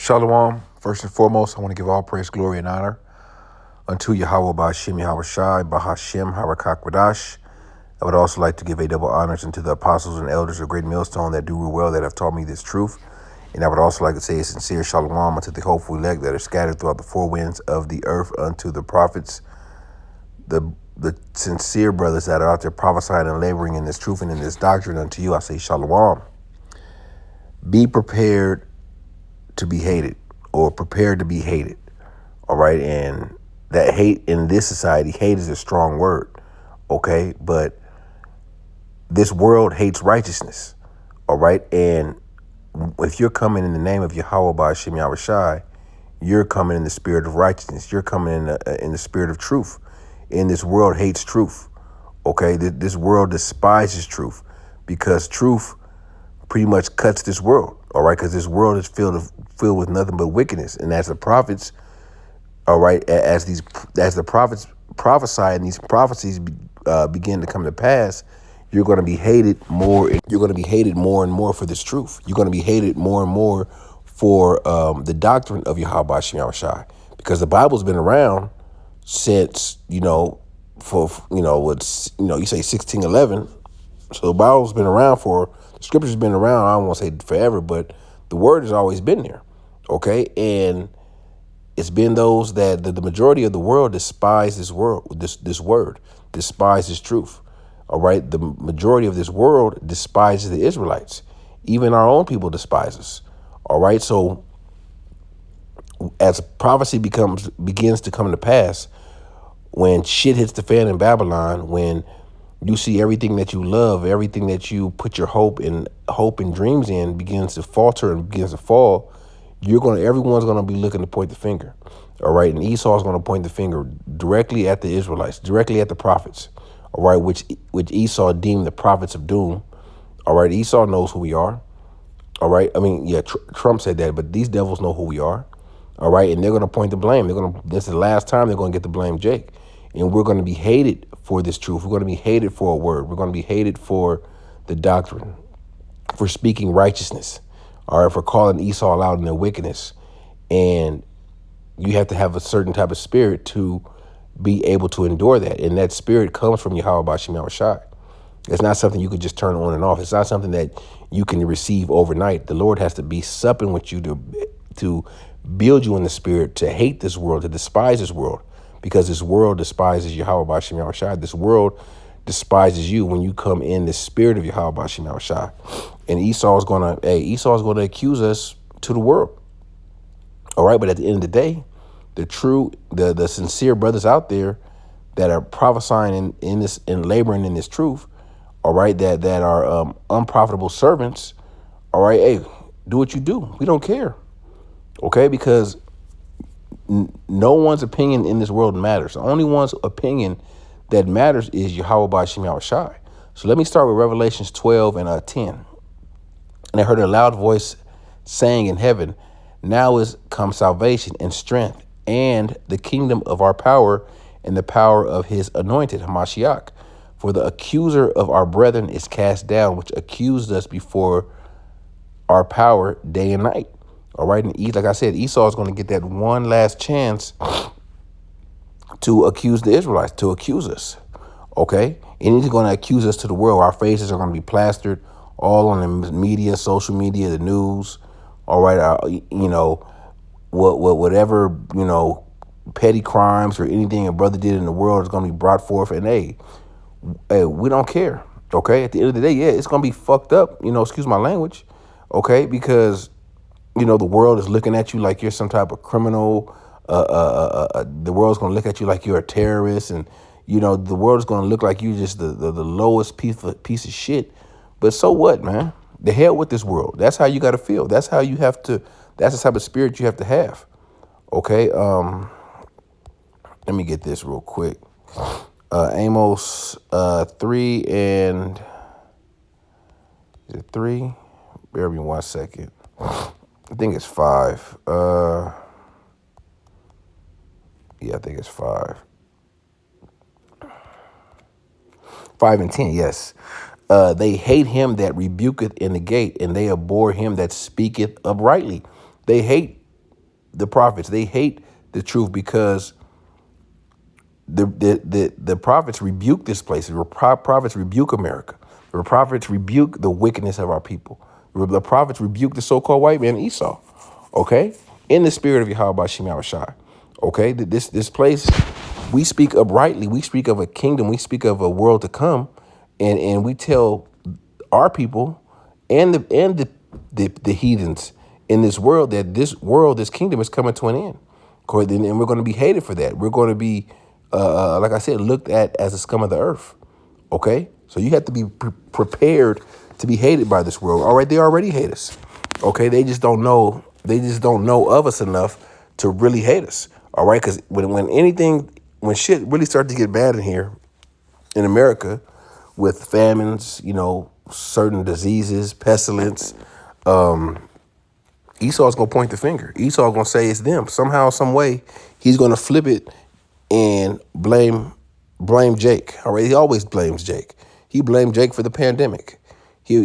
Shalom. First and foremost, I want to give all praise, glory, and honor unto Yahawah, Bahasham, Yahawashi, Bahasham, Harakakwadash. I would also like to give a double honors unto the apostles and elders of Great Millstone that do rule well, that have taught me this truth. And I would also like to say a sincere shalom unto the hopeful elect that are scattered throughout the four winds of the earth, unto the prophets, the sincere brothers that are out there prophesying and laboring in this truth and in this doctrine. Unto you, I say shalom. Be prepared to be hated, or prepared to be hated. All right. And that hate in this society, hate is a strong word. Okay. But this world hates righteousness. All right. And if you're coming in the name of Yahawah, Bahasham, Yahawashi, you're coming in the spirit of righteousness. You're coming in the spirit of truth. And this world hates truth. Okay. This world despises truth, because truth pretty much cuts this world. All right. Because this world is filled with nothing but wickedness. And as the prophets, all right, as the prophets prophesy and these prophecies begin to come to pass, you're going to be hated more. You're going to be hated more and more for this truth. You're going to be hated more and more for the doctrine of Yahawah, Bahasham, Yahawashi, because the Bible's been around since, you say 1611. So the Bible's been around the scripture's been around, I don't want to say forever, but the word has always been there. Okay. And it's been those that the majority of the world despise this word, despise this truth. All right. The majority of this world despises the Israelites. Even our own people despise us. All right. So as prophecy begins to come to pass, when shit hits the fan in Babylon, when you see everything that you love, everything that you put your hope and dreams in begins to falter and begins to fall, everyone's going to be looking to point the finger. All right. And Esau's going to point the finger directly at the Israelites, directly at the prophets. All right. Which Esau deemed the prophets of doom. All right. Esau knows who we are. All right. I mean, yeah, Trump said that, but these devils know who we are. All right. And they're going to point the blame. This is the last time they're going to get to blame Jake. And we're going to be hated for this truth. We're going to be hated for a word. We're going to be hated for the doctrine, for speaking righteousness, all right, for calling Esau out in their wickedness. And you have to have a certain type of spirit to be able to endure that. And that spirit comes from Yahawah, Bahasham, Yahawashi. It's not something you could just turn on and off. It's not something that you can receive overnight. The Lord has to be supping with you to build you in the spirit, to hate this world, to despise this world. Because this world despises Yahawah, Bahasham, Yahawashi. This world despises you when you come in the spirit of Yahawah, Bahasham, Yahawashi. And Esau is going to accuse us to the world. All right. But at the end of the day, the sincere brothers out there that are prophesying in this and laboring in this truth, all right, that are unprofitable servants, all right, hey, do what you do. We don't care. Okay. Because no one's opinion in this world matters. The only one's opinion that matters is Yahawah, Bahasham, Yahawashi. So let me start with Revelations 12 and 10. And I heard a loud voice saying in heaven, now is come salvation and strength and the kingdom of our power and the power of his anointed, Hamashiach. For the accuser of our brethren is cast down, which accused us before our power day and night. All right. And like I said, Esau is going to get that one last chance to accuse the Israelites, to accuse us. OK, and he's going to accuse us to the world. Our faces are going to be plastered all on the media, social media, the news. All right. Whatever, petty crimes or anything a brother did in the world is going to be brought forth. And hey, we don't care. OK, at the end of the day, yeah, it's going to be fucked up. Excuse my language. OK, because the world is looking at you like you're some type of criminal. The world's going to look at you like you're a terrorist. And, the world is going to look like you just the lowest piece of shit. But so what, man? The hell with this world. That's how you got to feel. That's how you have to. That's the type of spirit you have to have. Okay. Let me get this real quick. Amos 3 and is it 3? Bear with me 1 second. I think it's 5. Yeah, I think it's 5. 5 and 10, yes. They hate him that rebuketh in the gate, and they abhor him that speaketh uprightly. They hate the prophets. They hate the truth because the prophets rebuke this place. The prophets rebuke America. The prophets rebuke the wickedness of our people. The prophets rebuke the so-called white man Esau. Okay, in the spirit of Yahawashi. Okay, this place, we speak uprightly. We speak of a kingdom. We speak of a world to come, and we tell our people and the heathens in this world that this kingdom is coming to an end. And we're going to be hated for that. We're going to be, like I said, looked at as a scum of the earth. Okay, so you have to be prepared to be hated by this world. All right, they already hate us. Okay, they just don't know. They just don't know of us enough to really hate us. All right, because when shit really starts to get bad in here in America, with famines, certain diseases, pestilence, Esau's gonna point the finger. Esau gonna say it's them. Somehow, some way, he's gonna flip it and blame Jake. All right, he always blames Jake. He blamed Jake for the pandemic. He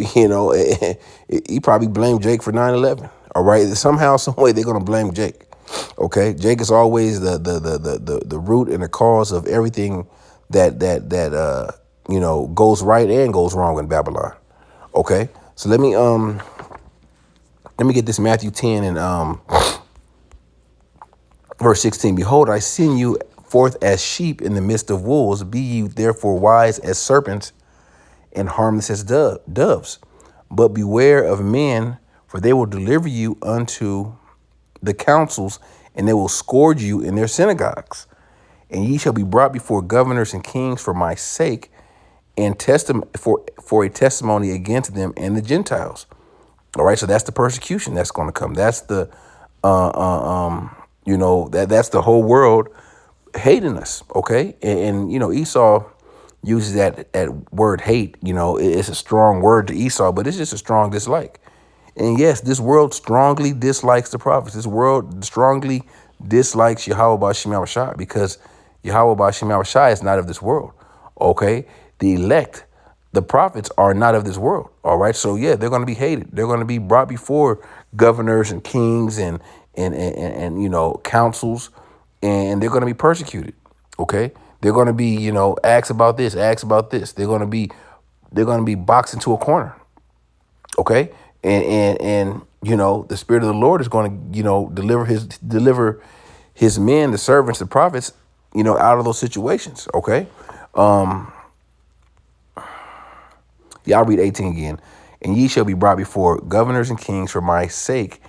probably blamed Jake for 9/11. All right, somehow, some way, they're gonna blame Jake. Okay, Jake is always the root and the cause of everything that goes right and goes wrong in Babylon. Okay, so let me get this Matthew 10 and verse 16. Behold, I send you forth as sheep in the midst of wolves. Be ye therefore wise as serpents and harmless as doves. But beware of men, for they will deliver you unto the councils, and they will scourge you in their synagogues. And ye shall be brought before governors and kings for my sake, and for a testimony against them and the Gentiles. All right, so that's the persecution that's going to come. That's the that's the whole world hating us. Okay, and Esau uses that word hate. It's a strong word to Esau, but it's just a strong dislike. And yes, this world strongly dislikes the prophets. This world strongly dislikes Yahawah because Yahawah is not of this world. Okay, the elect, the prophets, are not of this world. All right, so yeah, they're going to be hated. They're going to be brought before governors and kings and councils, and they're going to be persecuted. Okay, they're going to be asked about this, asked about this. They're going to be boxed into a corner. Okay, and the Spirit of the Lord is going to deliver his men, the servants, the prophets, out of those situations. Okay. I'll read 18 again. And ye shall be brought before governors and kings for my sake,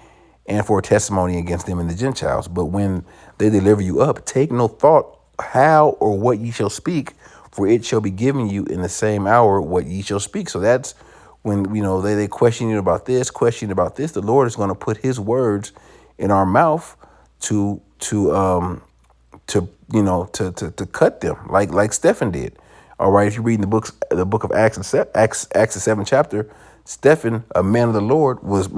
and for a testimony against them and the Gentiles. But when they deliver you up, take no thought how or what ye shall speak, for it shall be given you in the same hour what ye shall speak. So that's when they question you about this, question about this. The Lord is going to put His words in our mouth to cut them like Stephen did. All right, if you read in the book of Acts, the 7th chapter, Stephen, a man of the Lord, was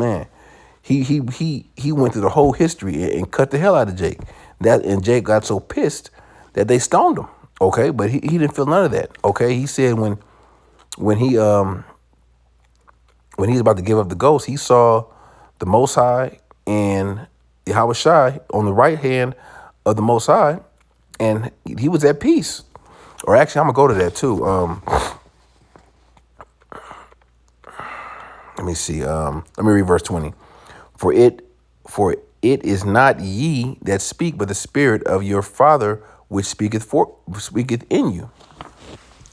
He went through the whole history and cut the hell out of Jake. And Jake got so pissed that they stoned him. Okay, but he didn't feel none of that. Okay, he said when he was about to give up the ghost, he saw the Most High and Yahawashi on the right hand of the Most High, and he was at peace. Or actually, I'm gonna go to that too. Let me see. Let me read verse 20. For it is not ye that speak, but the Spirit of your Father which speaketh in you.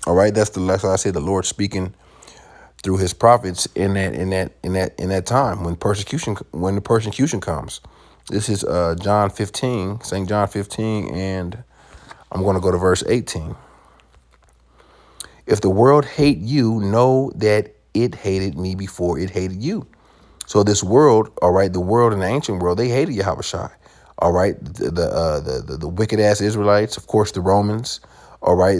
All right, that's I say the Lord speaking through His prophets in that time when the persecution comes. This is John 15, St. John 15, and I'm going to go to verse 18. If the world hate you, know that it hated me before it hated you. So this world, all right, the world in the ancient world, they hated Yahawashi. All right, the wicked ass Israelites, of course, the Romans, all right,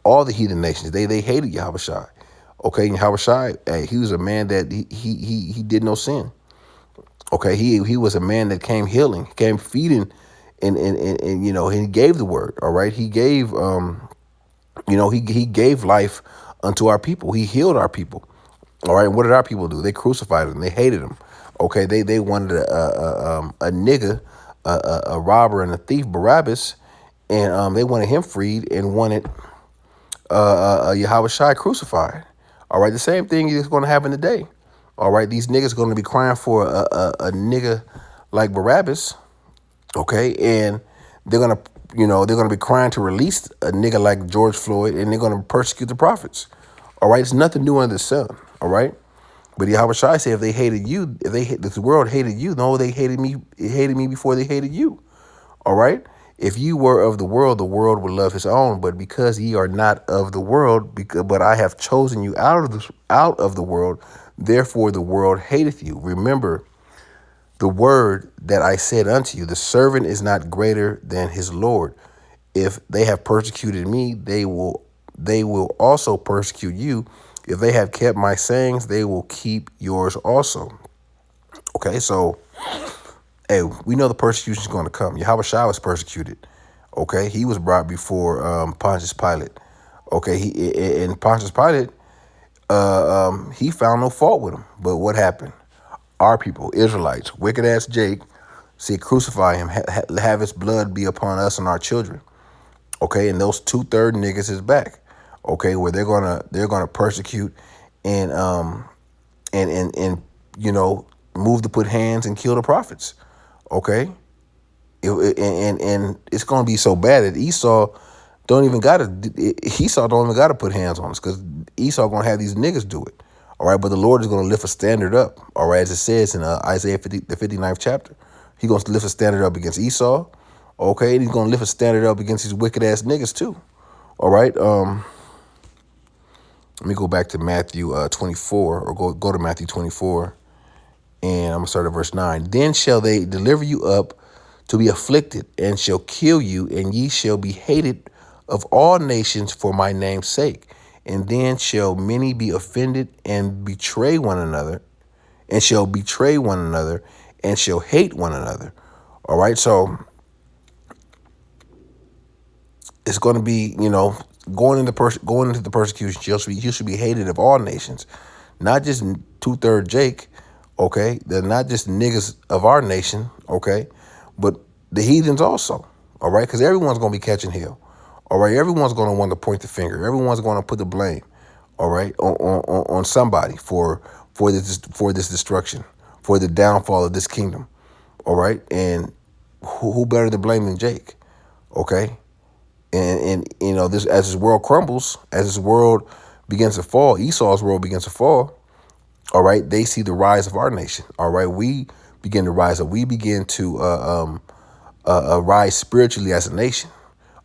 all the heathen nations, they hated Yahawashi. Okay, and Yahawashi, he was a man that he did no sin. Okay, he was a man that came healing, came feeding, and he gave the word. All right, he gave he gave life unto our people. He healed our people. All right, and what did our people do? They crucified him. They hated him. Okay, they wanted a nigga, a robber and a thief, Barabbas, and they wanted him freed and wanted Yahawashi crucified. All right, the same thing is going to happen today. All right, these niggas going to be crying for a nigga like Barabbas. Okay, and they're gonna, they're gonna be crying to release a nigga like George Floyd, and they're gonna persecute the prophets. All right, it's nothing new under the sun. All right, but Yahawashi said, if they hated you, if the world hated you, no, they hated me. It hated me before they hated you. All right. If you were of the world would love his own. But because ye are not of the world, but I have chosen you out of the world, therefore the world hateth you. Remember the word that I said unto you: the servant is not greater than his Lord. If they have persecuted me, they will also persecute you. If they have kept my sayings, they will keep yours also. Okay, so hey, we know the persecution is going to come. Yahawashi was persecuted. Okay, he was brought before Pontius Pilate. Okay, and Pontius Pilate, he found no fault with him. But what happened? Our people, Israelites, wicked ass Jake, said, crucify him, have his blood be upon us and our children. Okay, and those 2/3 niggas is back. Okay, where they're gonna persecute and move to put hands and kill the prophets. Okay, and it's gonna be so bad that Esau don't even gotta put hands on us, because Esau gonna have these niggas do it. All right, but the Lord is gonna lift a standard up. All right, as it says in Isaiah 50, the 59th chapter, He gonna lift a standard up against Esau. Okay, and He's gonna lift a standard up against these wicked ass niggas too. All right, let me go back to Matthew 24, or go to Matthew 24. And I'm going to start at verse 9. Then shall they deliver you up to be afflicted, and shall kill you, and ye shall be hated of all nations for my name's sake. And then shall many be offended and betray one another, and shall hate one another. All right, so it's going to be, going into the persecution. You should be hated of all nations, not just 2/3 Jake. Okay, they're not just niggas of our nation, okay, but the heathens also, all right, because everyone's going to be catching hell, all right, everyone's going to want to point the finger, everyone's going to put the blame, all right, on somebody for this destruction, for the downfall of this kingdom, all right, and who better to blame than Jake, okay, and this, as this world crumbles, as this world begins to fall, Esau's world begins to fall. All right, they see the rise of our nation. All right, we begin to rise up. We begin to rise spiritually as a nation.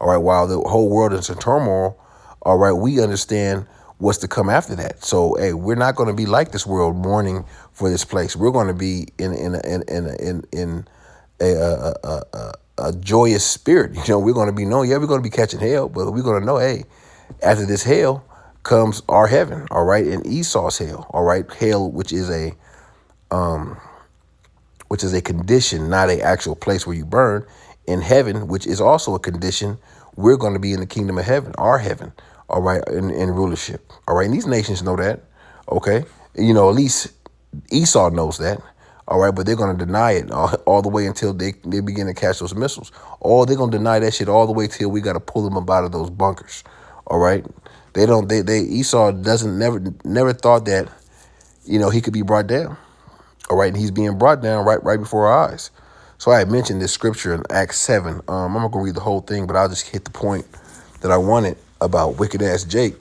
All right, while the whole world is in turmoil, all right, we understand what's to come after that. So, hey, we're not going to be like this world mourning for this place. We're going to be in a joyous spirit. We're going to be we're going to be catching hell, but we're going to know, hey, after this hell comes our heaven, all right, and Esau's hell, all right, hell, which is a condition, not an actual place where you burn, in heaven, which is also a condition. We're going to be in the kingdom of heaven, our heaven, all right, in rulership, all right, and these nations know that, okay, at least Esau knows that, all right, but they're going to deny it all the way until they begin to catch those missiles, or they're going to deny that shit all the way till we got to pull them up out of those bunkers, all right. Esau never thought that, he could be brought down. All right. And he's being brought down right before our eyes. So I had mentioned this scripture in Acts 7. I'm not going to read the whole thing, but I'll just hit the point that I wanted about wicked ass Jake,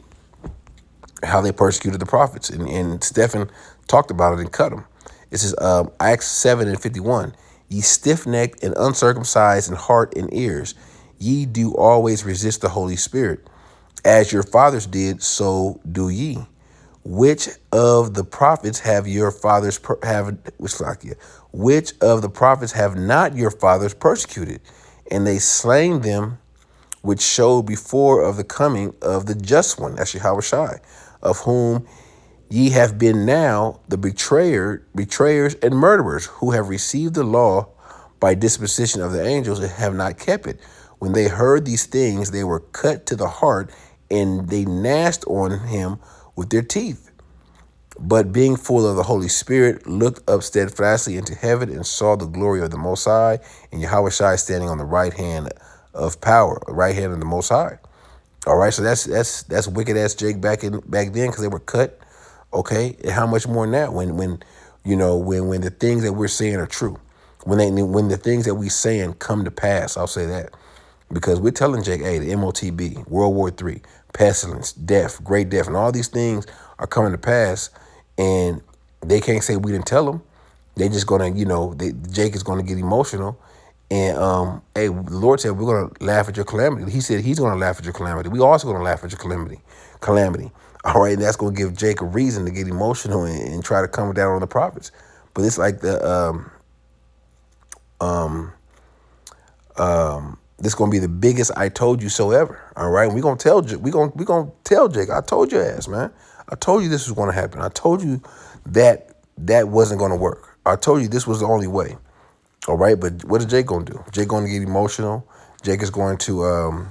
how they persecuted the prophets. And Stephen talked about it and cut them. It says, Acts 7:51, ye stiff-necked and uncircumcised in heart and ears, ye do always resist the Holy Spirit. As your fathers did, so do ye. Which of the prophets have your fathers Which of the prophets have not your fathers persecuted? And they slain them which showed before of the coming of the just one, that's Yahawashi, of whom ye have been now the betrayers and murderers, who have received the law by disposition of the angels and have not kept it. When they heard these things, they were cut to the heart, and they gnashed on him with their teeth. but being full of the Holy Spirit, looked up steadfastly into heaven and saw the glory of the Most High, and Yahawashi standing on the right hand of power, right hand of the Most High. All right, so that's wicked ass Jake back then because they were cut. Okay, and how much more now when when the things that we're saying are true, when the things that we saying come to pass. I'll say that because we're telling Jake, hey, the MOTB, World War III, pestilence, death, great death, and all these things are coming to pass, and they can't say we didn't tell them. They just gonna, Jake is gonna get emotional, and hey, the Lord said we're gonna laugh at your calamity. He said He's gonna laugh at your calamity. We also gonna laugh at your calamity. All right, and that's gonna give Jake a reason to get emotional and try to come down on the prophets. But it's like this gonna be the biggest "I told you so" ever. All right, we gonna tell Jake. We gonna tell Jake. I told your ass, man. I told you this was gonna happen. I told you that wasn't gonna work. I told you this was the only way. All right, but what is Jake gonna do? Jake gonna get emotional. Jake is going to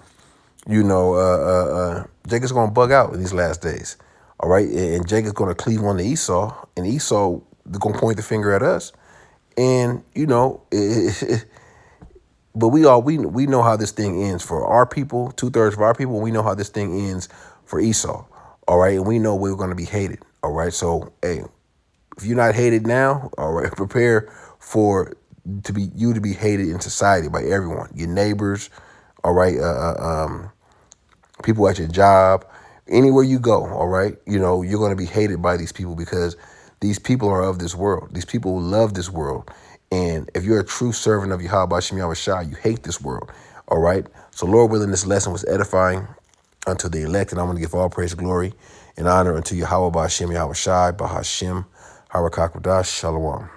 Jake is gonna bug out in these last days. All right, and Jake is gonna cleave on to Esau, and Esau is gonna point the finger at us. And but we know how this thing ends for our people, 2/3 of our people. We know how this thing ends for Esau. All right, and we know we're going to be hated. All right, so hey, if you're not hated now, all right, prepare for to be hated in society by everyone, your neighbors. All right, people at your job, anywhere you go. All right, you're going to be hated by these people because these people are of this world. These people love this world. And if you're a true servant of Yahawashi, you hate this world. All right. So Lord willing, this lesson was edifying unto the elect. And I'm going to give all praise, glory, and honor unto Yahawah, Bahasham, Yahawashi, Bahasham, Harakak Shalom.